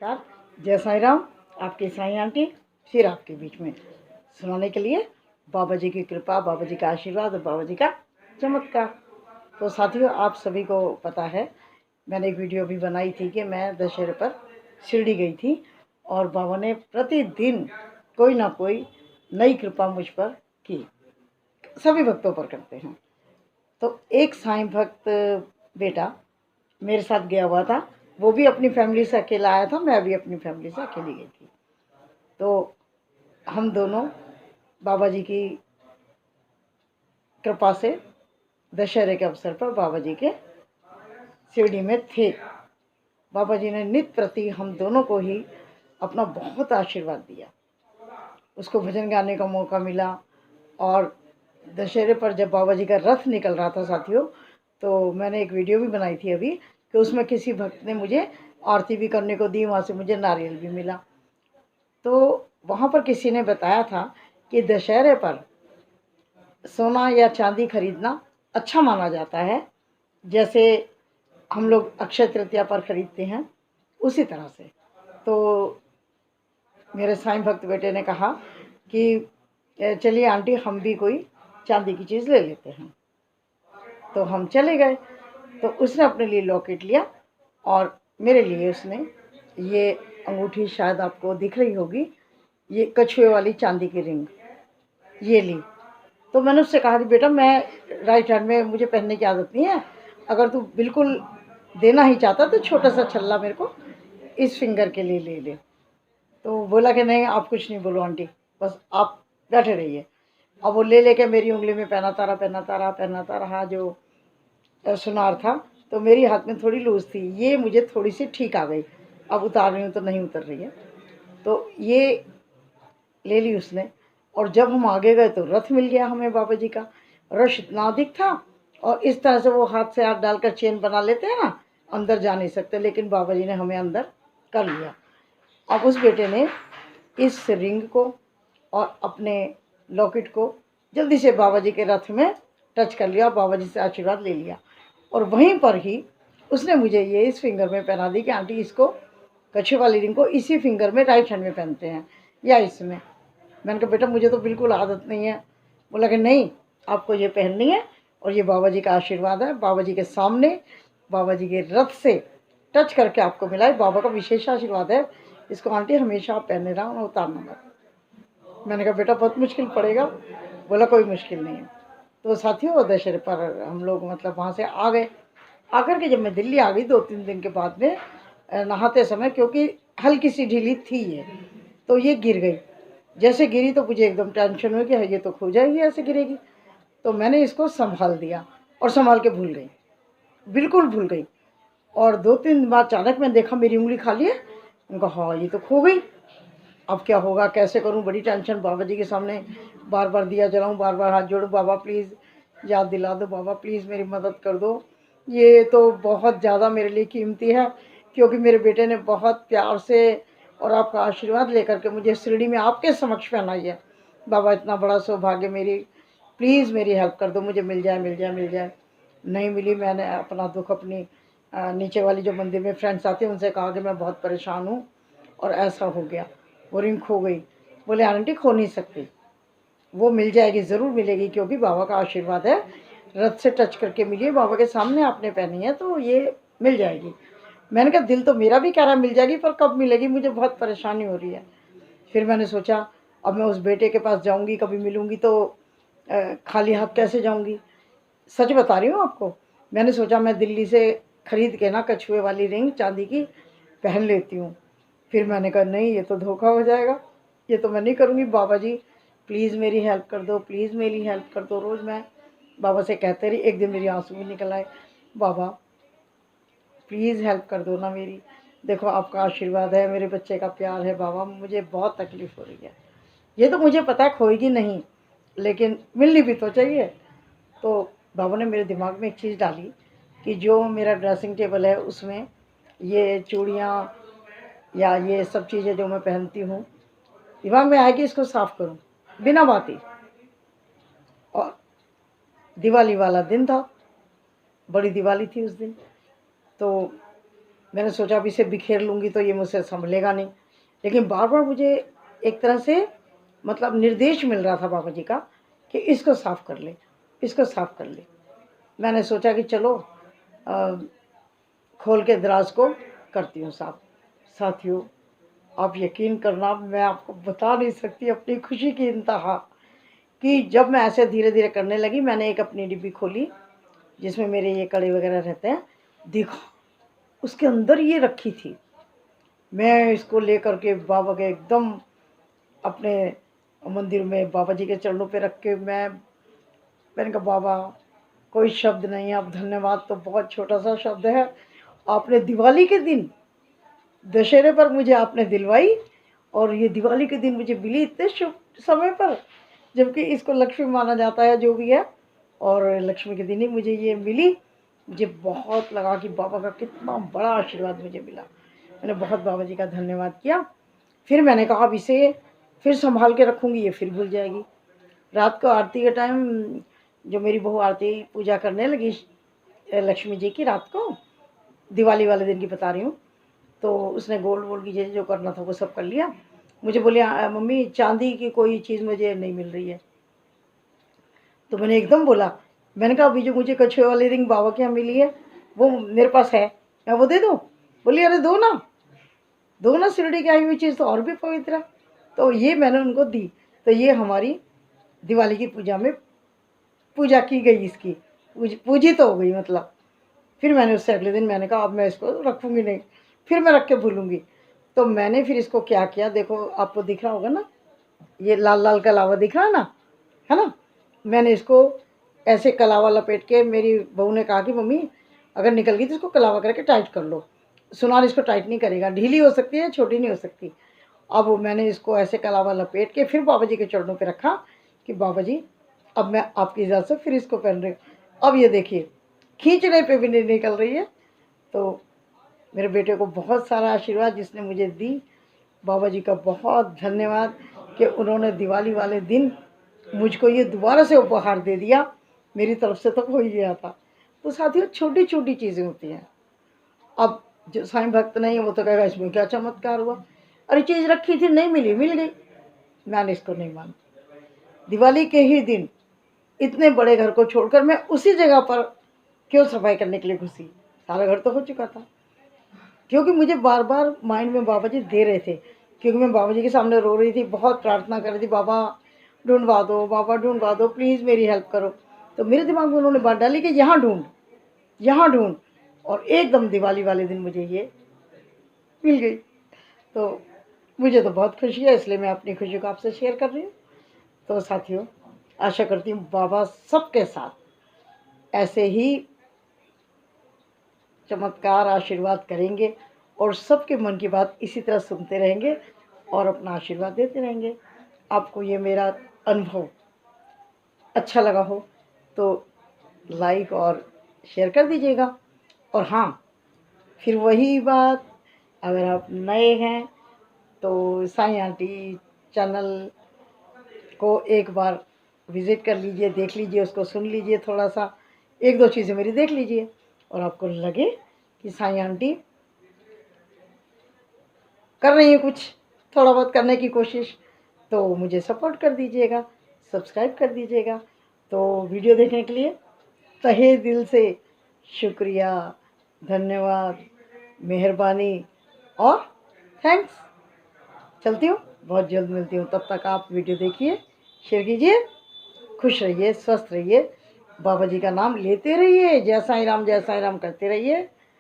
नमस्कार। जय साईं राम। आपकी साईं आंटी फिर आपके बीच में सुनाने के लिए बाबा जी की कृपा, बाबा जी का आशीर्वाद और बाबा जी का चमत्कार। तो साथियों, आप सभी को पता है, मैंने एक वीडियो भी बनाई थी कि मैं दशहरे पर शिरडी गई थी और बाबा ने प्रतिदिन कोई ना कोई नई कृपा मुझ पर की। सभी भक्तों पर करते हैं। तो एक साईं भक्त बेटा मेरे साथ गया हुआ था। वो भी अपनी फैमिली से अकेला आया था, मैं भी अपनी फैमिली से अकेली गई थी। तो हम दोनों बाबा जी की कृपा से दशहरे के अवसर पर बाबा जी के शिरडी में थे। बाबा जी ने नित प्रति हम दोनों को ही अपना बहुत आशीर्वाद दिया। उसको भजन गाने का मौका मिला। और दशहरे पर जब बाबा जी का रथ निकल रहा था साथियों, तो मैंने एक वीडियो भी बनाई थी अभी कि उसमें किसी भक्त ने मुझे आरती भी करने को दी, वहाँ से मुझे नारियल भी मिला। तो वहाँ पर किसी ने बताया था कि दशहरे पर सोना या चांदी खरीदना अच्छा माना जाता है, जैसे हम लोग अक्षय तृतीया पर खरीदते हैं उसी तरह से। तो मेरे साईं भक्त बेटे ने कहा कि चलिए आंटी, हम भी कोई चांदी की चीज़ ले लेते हैं। तो हम चले गए। तो उसने अपने लिए लॉकेट लिया और मेरे लिए उसने ये अंगूठी, शायद आपको दिख रही होगी, ये कछुए वाली चांदी की रिंग, ये ली। तो मैंने उससे कहा कि बेटा, मैं राइट हैंड में मुझे पहनने की आदत नहीं है, अगर तू बिल्कुल देना ही चाहता तो छोटा सा छल्ला मेरे को इस फिंगर के लिए ले ले। तो बोला कि नहीं, आप कुछ नहीं बोलो आंटी, बस आप बैठे रहिए। अब वो ले लेके मेरी उंगली में पहनाता रहा जो सुनार था। तो मेरी हाथ में थोड़ी लूज थी, ये मुझे थोड़ी सी ठीक आ गई। अब उतार रही हूँ तो नहीं उतर रही है। तो ये ले ली उसने। और जब हम आगे गए तो रथ मिल गया हमें बाबा जी का। रश इतना अधिक था और इस तरह से वो हाथ से हाथ डालकर चेन बना लेते हैं ना, अंदर जा नहीं सकते, लेकिन बाबा जी ने हमें अंदर कर लिया। अब उस बेटे ने इस रिंग को और अपने लॉकेट को जल्दी से बाबा जी के रथ में टच कर लिया, बाबा जी से आशीर्वाद ले लिया। और वहीं पर ही उसने मुझे ये इस फिंगर में पहना दी कि आंटी, इसको कछुए वाली रिंग को इसी फिंगर में, राइट हैंड में पहनते हैं या इसमें। मैंने कहा बेटा, मुझे तो बिल्कुल आदत नहीं है। बोला कि नहीं, आपको ये पहननी है और ये बाबा जी का आशीर्वाद है, बाबा जी के सामने, बाबा जी के रथ से टच करके आपको मिला है, बाबा का विशेष आशीर्वाद है, इसको आंटी हमेशा आप पहने रहो ना, उतारना मत। मैंने कहा बेटा, बहुत मुश्किल पड़ेगा। बोला कोई मुश्किल नहीं है। तो साथियों, दशहरे पर हम लोग मतलब वहाँ से आ गए। आकर के जब मैं दिल्ली आ गई 2-3 दिन के बाद में, नहाते समय, क्योंकि हल्की सी ढीली थी ये, तो ये गिर गई। जैसे गिरी तो मुझे एकदम टेंशन हुई कि ये तो खो जाएगी, ऐसे गिरेगी। तो मैंने इसको संभाल दिया और संभाल के भूल गई, बिल्कुल भूल गई। और 2-3 बार अचानक मैंने देखा मेरी उंगली खाली है। उनका हाँ, ये तो खो गई, अब क्या होगा, कैसे करूं, बड़ी टेंशन। बाबा जी के सामने बार बार दिया जलाऊं, बार बार हाथ जोड़ूं, बाबा प्लीज़ याद दिला दो, बाबा प्लीज़ मेरी मदद कर दो। ये तो बहुत ज़्यादा मेरे लिए कीमती है, क्योंकि मेरे बेटे ने बहुत प्यार से और आपका आशीर्वाद लेकर के मुझे शिरडी में आपके समक्ष पहनाई है। बाबा, इतना बड़ा सौभाग्य, मेरी प्लीज़ मेरी हेल्प कर दो, मुझे मिल जाए, मिल जाए, मिल जाए। नहीं मिली। मैंने अपना दुख अपनी नीचे वाली जो मंदिर में फ्रेंड्स आते हैं उनसे कहा कि मैं बहुत परेशान हूँ और ऐसा हो गया, वो रिंग खो गई। बोले आंटी, खो नहीं सकती, वो मिल जाएगी, ज़रूर मिलेगी, क्योंकि बाबा का आशीर्वाद है, रथ से टच करके मिली है, बाबा के सामने आपने पहनी है, तो ये मिल जाएगी। मैंने कहा दिल तो मेरा भी कह रहा मिल जाएगी, पर कब मिलेगी, मुझे बहुत परेशानी हो रही है। फिर मैंने सोचा, अब मैं उस बेटे के पास जाऊंगी, कभी मिलूंगी तो खाली हाथ कैसे जाऊंगी। सच बता रही हूँ आपको। मैंने सोचा मैं दिल्ली से खरीद के ना कछुए वाली रिंग चांदी की पहन लेती हूँ। फिर मैंने कहा नहीं, ये तो धोखा हो जाएगा, ये तो मैं नहीं करूँगी। बाबा जी प्लीज़ मेरी हेल्प कर दो, प्लीज़ मेरी हेल्प कर दो। रोज़ मैं बाबा से कहते रही। एक दिन मेरी आंसू भी निकल आए, बाबा प्लीज़ हेल्प कर दो ना मेरी, देखो आपका आशीर्वाद है, मेरे बच्चे का प्यार है, बाबा मुझे बहुत तकलीफ़ हो रही है। ये तो मुझे पता है खोएगी नहीं, लेकिन मिलनी भी तो चाहिए। तो बाबा ने मेरे दिमाग में एक चीज़ डाली कि जो मेरा ड्रेसिंग टेबल है उसमें ये चूड़ियाँ या ये सब चीज़ें जो मैं पहनती हूँ, दिमाग में आए कि इसको साफ़ करूँ बिना बात ही। और दिवाली वाला दिन था, बड़ी दिवाली थी उस दिन। तो मैंने सोचा अब इसे बिखेर लूँगी तो ये मुझसे संभलेगा नहीं, लेकिन बार बार मुझे एक तरह से मतलब निर्देश मिल रहा था बाबा जी का कि इसको साफ़ कर ले, इसको साफ़ कर ले। मैंने सोचा कि चलो खोल के दराज को करती हूँ साफ़। साथियों, आप यकीन करना, मैं आपको बता नहीं सकती अपनी खुशी की इंतहा कि जब मैं ऐसे धीरे धीरे करने लगी, मैंने एक अपनी डिब्बी खोली जिसमें मेरे ये कड़े वगैरह रहते हैं, देखा उसके अंदर ये रखी थी। मैं इसको लेकर के बाबा के एकदम अपने मंदिर में बाबा जी के चरणों पे रख के मैंने कहा बाबा कोई शब्द नहीं, आप धन्यवाद तो बहुत छोटा सा शब्द है। आपने दिवाली के दिन, दशहरे पर मुझे आपने दिलवाई, और ये दिवाली के दिन मुझे मिली इतने शुभ समय पर, जबकि इसको लक्ष्मी माना जाता है जो भी है, और लक्ष्मी के दिन ही मुझे ये मिली। मुझे बहुत लगा कि बाबा का कितना बड़ा आशीर्वाद मुझे मिला। मैंने बहुत बाबा जी का धन्यवाद किया। फिर मैंने कहा अब इसे फिर संभाल के रखूँगी, ये फिर भूल जाएगी। रात को आरती के टाइम जो मेरी बहू आरती पूजा करने लगी लक्ष्मी जी की, रात को दिवाली वाले दिन की बता रही हूँ, तो उसने गोल्ड वोल्ड की जो करना था वो सब कर लिया। मुझे बोले मम्मी चांदी की कोई चीज़ मुझे नहीं मिल रही है। तो मैंने एकदम बोला, मैंने कहा अभी जो मुझे कछुए वाली रिंग बाबा के यहाँ मिली है वो मेरे पास है, मैं वो दे दूँ? बोली अरे दो ना, शिरडी की आई हुई चीज़ तो और भी पवित्र है। तो ये मैंने उनको दी। तो ये हमारी दिवाली की पूजा में पूजा की गई, इसकी पूजी तो हो गई मतलब। फिर मैंने उससे अगले दिन मैंने कहा अब मैं इसको रखूँगी नहीं, फिर मैं रख के भूलूँगी। तो मैंने फिर इसको क्या किया, देखो आपको दिख रहा होगा ना, ये लाल लाल कलावा दिख रहा है ना। मैंने इसको ऐसे कलावा लपेट के, मेरी बहू ने कहा कि मम्मी अगर निकल गई तो इसको कलावा करके टाइट कर लो। सुनार इसको टाइट नहीं करेगा, ढीली हो सकती है, छोटी नहीं हो सकती। अब मैंने इसको ऐसे कलावा लपेट के फिर बाबा जी के चरणों पे रखा कि बाबा जी अब मैं आपकी इजाज़त से फिर इसको पहन रही हूँ। अब ये देखिए खींचने पे भी नहीं निकल रही है। तो मेरे बेटे को बहुत सारा आशीर्वाद जिसने मुझे दी, बाबा जी का बहुत धन्यवाद कि उन्होंने दिवाली वाले दिन मुझको ये दोबारा से उपहार दे दिया। मेरी तरफ से तो हो ही गया था। तो साथियों छोटी छोटी चीज़ें होती हैं। अब जो साईं भक्त नहीं है वो तो कहेगा इसमें क्या चमत्कार हुआ, अरे चीज़ रखी थी नहीं मिली, मिल गई। मैंने इसको नहीं मानती। दिवाली के ही दिन इतने बड़े घर को छोड़कर मैं उसी जगह पर क्यों सफाई करने के लिए घुसी? सारा घर तो हो चुका था। क्योंकि मुझे बार बार माइंड में बाबा जी दे रहे थे, क्योंकि मैं बाबा जी के सामने रो रही थी, बहुत प्रार्थना कर रही थी, बाबा ढूंढवा दो, बाबा ढूंढवा दो, प्लीज़ मेरी हेल्प करो। तो मेरे दिमाग में उन्होंने बात डाली कि यहाँ ढूंढ, यहाँ ढूंढ, और एकदम दिवाली वाले दिन मुझे ये मिल गई। तो मुझे तो बहुत खुशी है, इसलिए मैं अपनी खुशी को आपसे शेयर कर रही हूँ। तो साथियों आशा करती हूँ बाबा सबके साथ ऐसे ही चमत्कार आशीर्वाद करेंगे और सबके मन की बात इसी तरह सुनते रहेंगे और अपना आशीर्वाद देते रहेंगे। आपको ये मेरा अनुभव अच्छा लगा हो तो लाइक और शेयर कर दीजिएगा। और हाँ, फिर वही बात, अगर आप नए हैं तो साईं आंटी चैनल को एक बार विज़िट कर लीजिए, देख लीजिए, उसको सुन लीजिए, थोड़ा सा एक दो चीज़ें मेरी देख लीजिए, और आपको लगे कि साईं आंटी कर रही है कुछ, थोड़ा बहुत करने की कोशिश, तो मुझे सपोर्ट कर दीजिएगा, सब्सक्राइब कर दीजिएगा। तो वीडियो देखने के लिए तहे दिल से शुक्रिया, धन्यवाद, मेहरबानी और थैंक्स। चलती हूँ, बहुत जल्द मिलती हूँ, तब तक आप वीडियो देखिए, शेयर कीजिए, खुश रहिए, स्वस्थ रहिए, बाबा जी का नाम लेते रहिए, जय साईं राम करते रहिए।